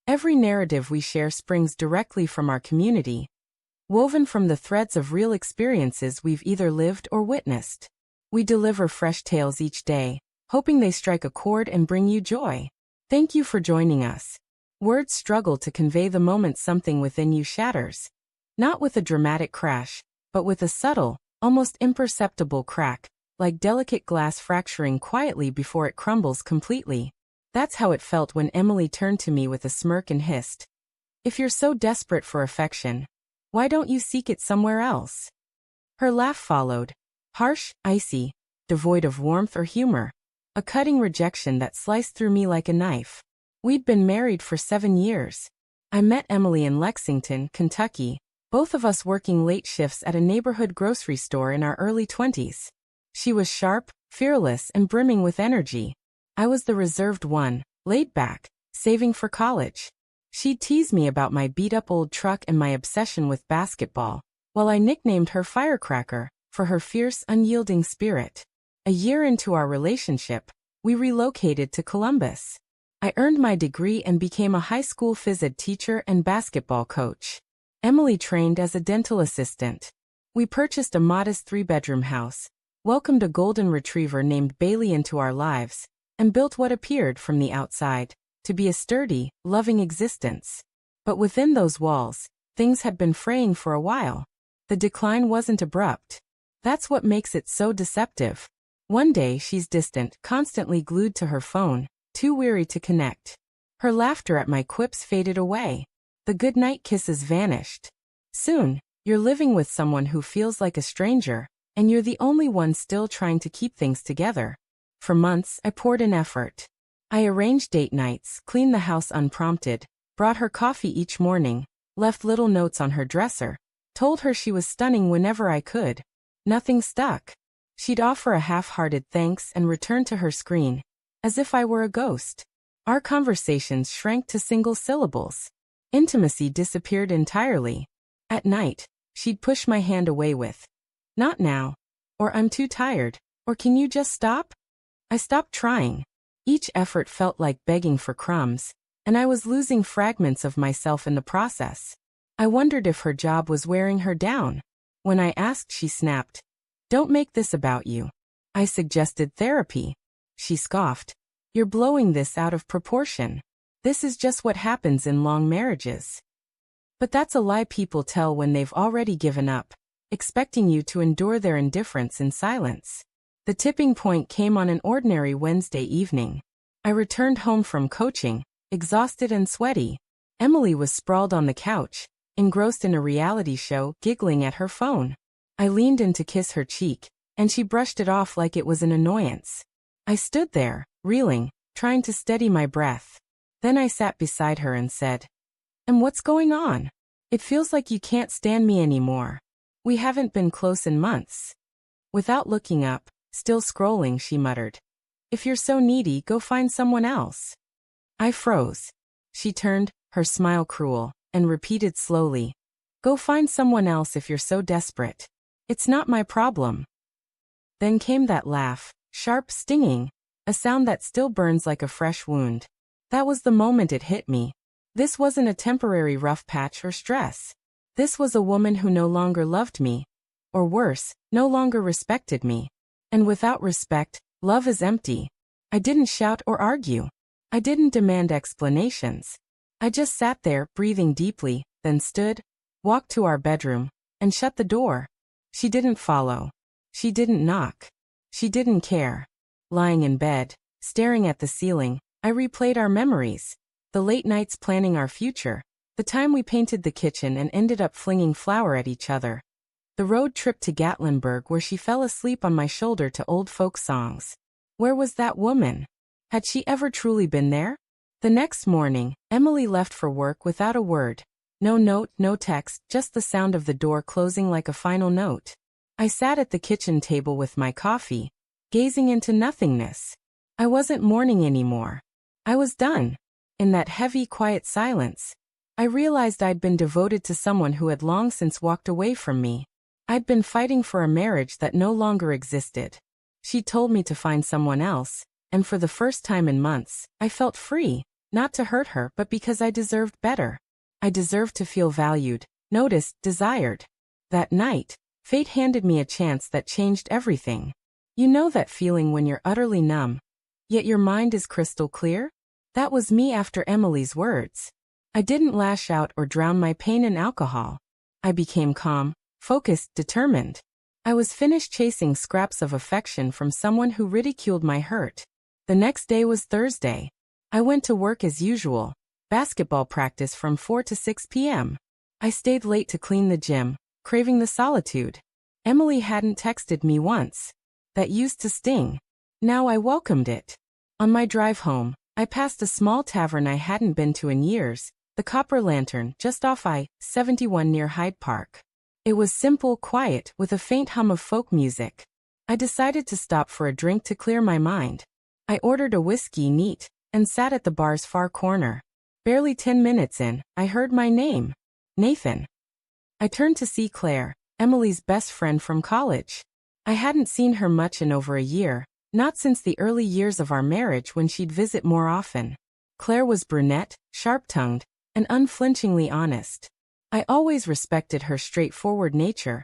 Every narrative we share springs directly from our community, woven from the threads of real experiences we've either lived or witnessed. We deliver fresh tales each day, hoping they strike a chord and bring you joy. Thank you for joining us. Words struggle to convey the moment something within you shatters. Not with a dramatic crash, but with a subtle, almost imperceptible crack, like delicate glass fracturing quietly before it crumbles completely. That's how it felt when Emily turned to me with a smirk and hissed, "If you're so desperate for affection, why don't you seek it somewhere else?" Her laugh followed, harsh, icy, devoid of warmth or humor, a cutting rejection that sliced through me like a knife. We'd been married for 7 years. I met Emily in Lexington, Kentucky, both of us working late shifts at a neighborhood grocery store in our early 20s. She was sharp, fearless, and brimming with energy. I was the reserved one, laid back, saving for college. She'd tease me about my beat-up old truck and my obsession with basketball, while I nicknamed her Firecracker for her fierce, unyielding spirit. A year into our relationship, we relocated to Columbus. I earned my degree and became a high school phys ed teacher and basketball coach. Emily trained as a dental assistant. We purchased a modest 3-bedroom house, welcomed a golden retriever named Bailey into our lives, and built what appeared from the outside to be a sturdy, loving existence. But within those walls, things had been fraying for a while. The decline wasn't abrupt. That's what makes it so deceptive. One day she's distant, constantly glued to her phone, too weary to connect. Her laughter at my quips faded away. The goodnight kisses vanished. Soon, you're living with someone who feels like a stranger, and you're the only one still trying to keep things together. For months, I poured in effort. I arranged date nights, cleaned the house unprompted, brought her coffee each morning, left little notes on her dresser, told her she was stunning whenever I could. Nothing stuck. She'd offer a half-hearted thanks and return to her screen, as if I were a ghost. Our conversations shrank to single syllables. Intimacy disappeared entirely. At night, she'd push my hand away with, "Not now," or "I'm too tired," or "Can you just stop?" I stopped trying. Each effort felt like begging for crumbs, and I was losing fragments of myself in the process. I wondered if her job was wearing her down. When I asked, she snapped, "Don't make this about you." I suggested therapy. She scoffed, "You're blowing this out of proportion. This is just what happens in long marriages." But that's a lie people tell when they've already given up, expecting you to endure their indifference in silence. The tipping point came on an ordinary Wednesday evening. I returned home from coaching, exhausted and sweaty. Emily was sprawled on the couch, engrossed in a reality show, giggling at her phone. I leaned in to kiss her cheek, and she brushed it off like it was an annoyance. I stood there, reeling, trying to steady my breath. Then I sat beside her and said, "And what's going on? It feels like you can't stand me anymore. We haven't been close in months." Without looking up, still scrolling, she muttered, "If you're so needy, go find someone else." I froze. She turned, her smile cruel, and repeated slowly, "Go find someone else if you're so desperate. It's not my problem." Then came that laugh, sharp, stinging, a sound that still burns like a fresh wound. That was the moment it hit me. This wasn't a temporary rough patch or stress. This was a woman who no longer loved me. Or worse, no longer respected me. And without respect, love is empty. I didn't shout or argue. I didn't demand explanations. I just sat there, breathing deeply, then stood, walked to our bedroom, and shut the door. She didn't follow. She didn't knock. She didn't care. Lying in bed, staring at the ceiling, I replayed our memories. The late nights planning our future. The time we painted the kitchen and ended up flinging flour at each other. The road trip to Gatlinburg where she fell asleep on my shoulder to old folk songs. Where was that woman? Had she ever truly been there? The next morning, Emily left for work without a word. No note, no text, just the sound of the door closing like a final note. I sat at the kitchen table with my coffee, gazing into nothingness. I wasn't mourning anymore. I was done. In that heavy, quiet silence, I realized I'd been devoted to someone who had long since walked away from me. I'd been fighting for a marriage that no longer existed. She told me to find someone else, and for the first time in months, I felt free. Not to hurt her, but because I deserved better. I deserved to feel valued, noticed, desired. That night, fate handed me a chance that changed everything. You know that feeling when you're utterly numb, yet your mind is crystal clear? That was me after Emily's words. I didn't lash out or drown my pain in alcohol. I became calm, focused, determined. I was finished chasing scraps of affection from someone who ridiculed my hurt. The next day was Thursday. I went to work as usual, basketball practice from 4 to 6 p.m. I stayed late to clean the gym, craving the solitude. Emily hadn't texted me once. That used to sting. Now I welcomed it. On my drive home, I passed a small tavern I hadn't been to in years, the Copper Lantern, just off I-71 near Hyde Park. It was simple, quiet, with a faint hum of folk music. I decided to stop for a drink to clear my mind. I ordered a whiskey neat, and sat at the bar's far corner. Barely 10 minutes in, I heard my name. Nathan. I turned to see Claire, Emily's best friend from college. I hadn't seen her much in over a year, not since the early years of our marriage when she'd visit more often. Claire was brunette, sharp-tongued, and unflinchingly honest. I always respected her straightforward nature,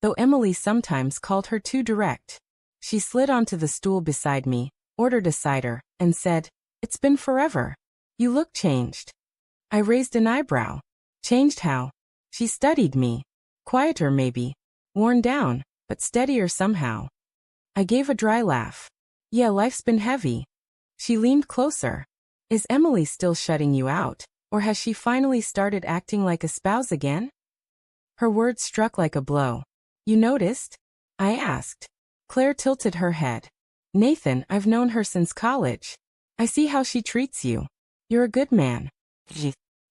though Emily sometimes called her too direct. She slid onto the stool beside me, ordered a cider, and said, "It's been forever. You look changed." I raised an eyebrow. Changed how? She studied me. Quieter maybe. Worn down, but steadier somehow. I gave a dry laugh. Yeah, life's been heavy. She leaned closer. Is Emily still shutting you out, or has she finally started acting like a spouse again? Her words struck like a blow. You noticed? I asked. Claire tilted her head. Nathan, I've known her since college. I see how she treats you. You're a good man.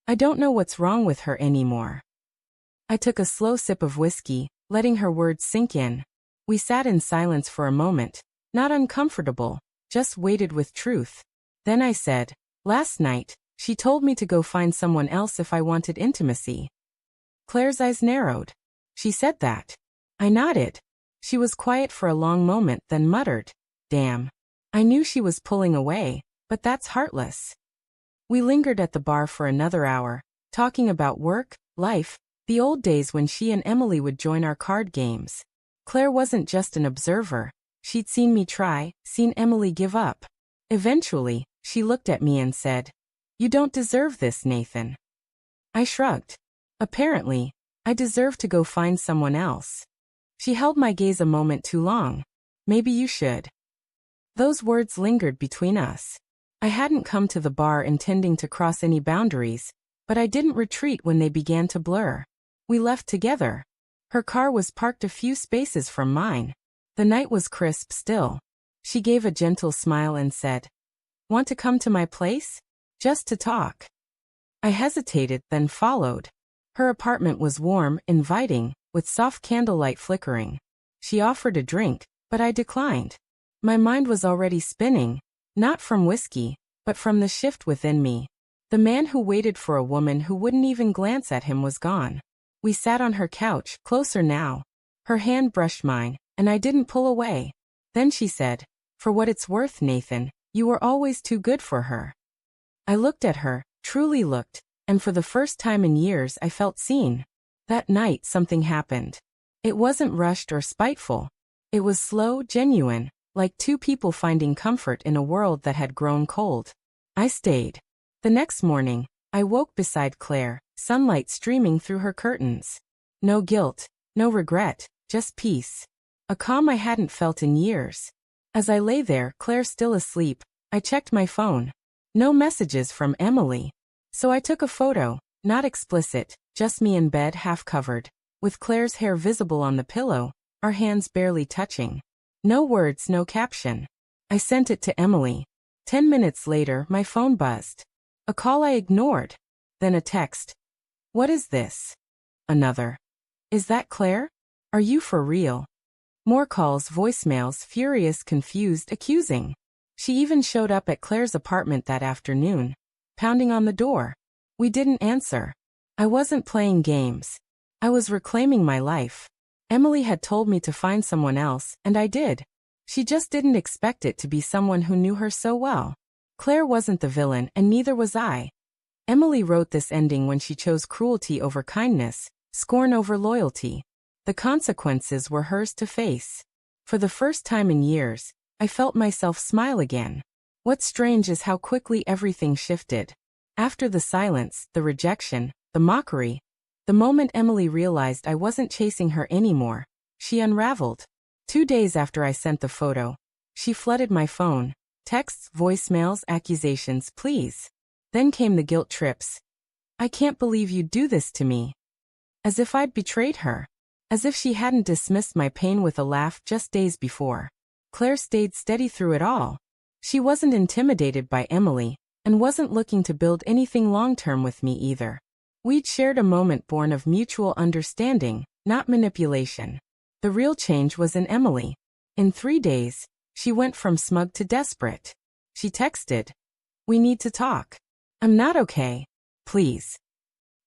I don't know what's wrong with her anymore. I took a slow sip of whiskey, letting her words sink in. We sat in silence for a moment, not uncomfortable, just weighted with truth. Then I said, last night, she told me to go find someone else if I wanted intimacy. Claire's eyes narrowed. She said that. I nodded. She was quiet for a long moment, then muttered, damn. I knew she was pulling away, but that's heartless. We lingered at the bar for another hour, talking about work, life, the old days when she and Emily would join our card games. Claire wasn't just an observer. She'd seen me try, seen Emily give up. Eventually, she looked at me and said, "You don't deserve this, Nathan." I shrugged. Apparently, I deserve to go find someone else. She held my gaze a moment too long. Maybe you should. Those words lingered between us. I hadn't come to the bar intending to cross any boundaries, but I didn't retreat when they began to blur. We left together. Her car was parked a few spaces from mine. The night was crisp still. She gave a gentle smile and said, "Want to come to my place? Just to talk." I hesitated, then followed. Her apartment was warm, inviting, with soft candlelight flickering. She offered a drink, but I declined. My mind was already spinning, not from whiskey, but from the shift within me. The man who waited for a woman who wouldn't even glance at him was gone. We sat on her couch, closer now. Her hand brushed mine, and I didn't pull away. Then she said, "For what it's worth, Nathan, you were always too good for her." I looked at her, truly looked, and for the first time in years I felt seen. That night something happened. It wasn't rushed or spiteful. It was slow, genuine, like two people finding comfort in a world that had grown cold. I stayed. The next morning, I woke beside Claire, sunlight streaming through her curtains. No guilt, no regret, just peace. A calm I hadn't felt in years. As I lay there, Claire still asleep, I checked my phone. No messages from Emily. So I took a photo, not explicit, just me in bed half covered, with Claire's hair visible on the pillow, our hands barely touching. No words, no caption. I sent it to Emily. 10 minutes later, my phone buzzed. A call I ignored. Then a text. "What is this?" Another. "Is that Claire? Are you for real?" More calls, voicemails, furious, confused, accusing. She even showed up at Claire's apartment that afternoon, pounding on the door. We didn't answer. I wasn't playing games. I was reclaiming my life. Emily had told me to find someone else, and I did. She just didn't expect it to be someone who knew her so well. Claire wasn't the villain, and neither was I. Emily wrote this ending when she chose cruelty over kindness, scorn over loyalty. The consequences were hers to face. For the first time in years, I felt myself smile again. What's strange is how quickly everything shifted. After the silence, the rejection, the mockery, the moment Emily realized I wasn't chasing her anymore, she unraveled. 2 days after I sent the photo, she flooded my phone. Texts, voicemails, accusations, pleas. Then came the guilt trips. I can't believe you'd do this to me. As if I'd betrayed her. As if she hadn't dismissed my pain with a laugh just days before. Claire stayed steady through it all. She wasn't intimidated by Emily, and wasn't looking to build anything long-term with me either. We'd shared a moment born of mutual understanding, not manipulation. The real change was in Emily. In 3 days, she went from smug to desperate. She texted, "We need to talk. I'm not okay. Please."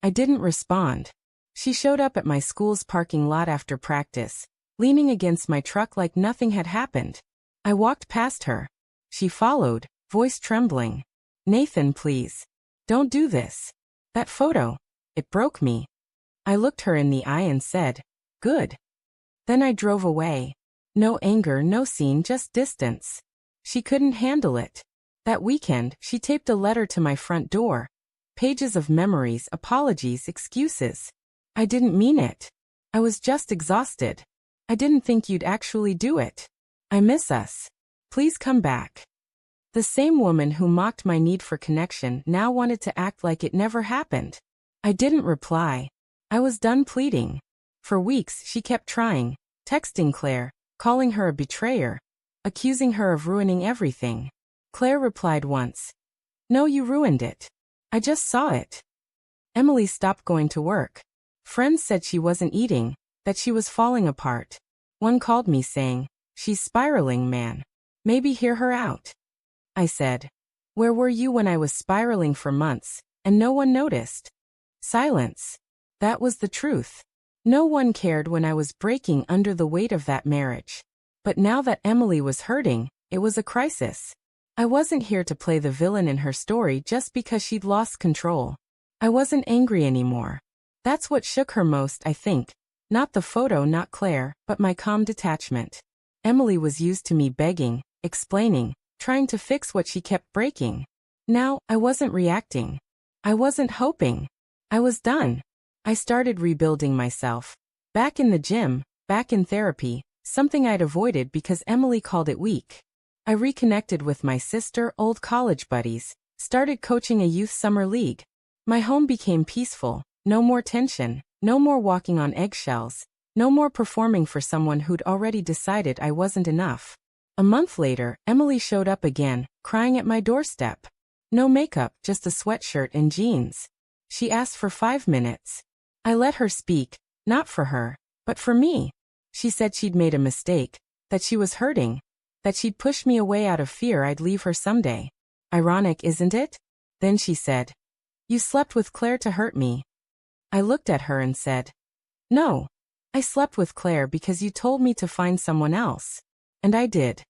I didn't respond. She showed up at my school's parking lot after practice, leaning against my truck like nothing had happened. I walked past her. She followed, voice trembling. "Nathan, please. Don't do this. That photo. It broke me." I looked her in the eye and said, "Good." Then I drove away. No anger, no scene, just distance. She couldn't handle it. That weekend, she taped a letter to my front door. Pages of memories, apologies, excuses. I didn't mean it. I was just exhausted. I didn't think you'd actually do it. I miss us. Please come back. The same woman who mocked my need for connection now wanted to act like it never happened. I didn't reply. I was done pleading. For weeks, she kept trying, texting Claire, calling her a betrayer, accusing her of ruining everything. Claire replied once, "No, you ruined it. I just saw it." Emily stopped going to work. Friends said she wasn't eating, that she was falling apart. One called me saying, "She's spiraling, man. Maybe hear her out." I said, "Where were you when I was spiraling for months, and no one noticed?" Silence. That was the truth. No one cared when I was breaking under the weight of that marriage. But now that Emily was hurting, it was a crisis. I wasn't here to play the villain in her story just because she'd lost control. I wasn't angry anymore. That's what shook her most, I think. Not the photo, not Claire, but my calm detachment. Emily was used to me begging, explaining, trying to fix what she kept breaking. Now, I wasn't reacting. I wasn't hoping. I was done. I started rebuilding myself. Back in the gym, back in therapy, something I'd avoided because Emily called it weak. I reconnected with my sister, old college buddies, started coaching a youth summer league. My home became peaceful, no more tension, no more walking on eggshells, no more performing for someone who'd already decided I wasn't enough. A month later, Emily showed up again, crying at my doorstep. No makeup, just a sweatshirt and jeans. She asked for 5 minutes. I let her speak, not for her, but for me. She said she'd made a mistake, that she was hurting, that she'd push me away out of fear I'd leave her someday. Ironic, isn't it? Then she said, "You slept with Claire to hurt me." I looked at her and said, "No. I slept with Claire because you told me to find someone else. And I did."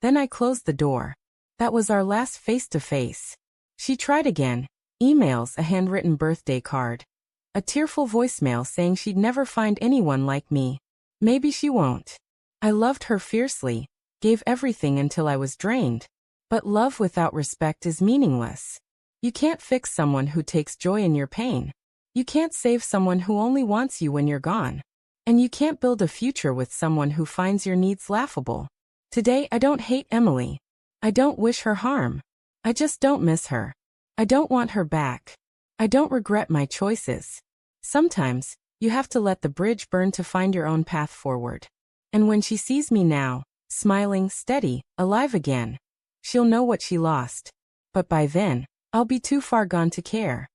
Then I closed the door. That was our last face-to-face. She tried again. Emails, a handwritten birthday card. A tearful voicemail saying she'd never find anyone like me. Maybe she won't. I loved her fiercely, gave everything until I was drained. But love without respect is meaningless. You can't fix someone who takes joy in your pain. You can't save someone who only wants you when you're gone. And you can't build a future with someone who finds your needs laughable. Today, I don't hate Emily. I don't wish her harm. I just don't miss her. I don't want her back. I don't regret my choices. Sometimes, you have to let the bridge burn to find your own path forward. And when she sees me now, smiling, steady, alive again, she'll know what she lost. But by then, I'll be too far gone to care.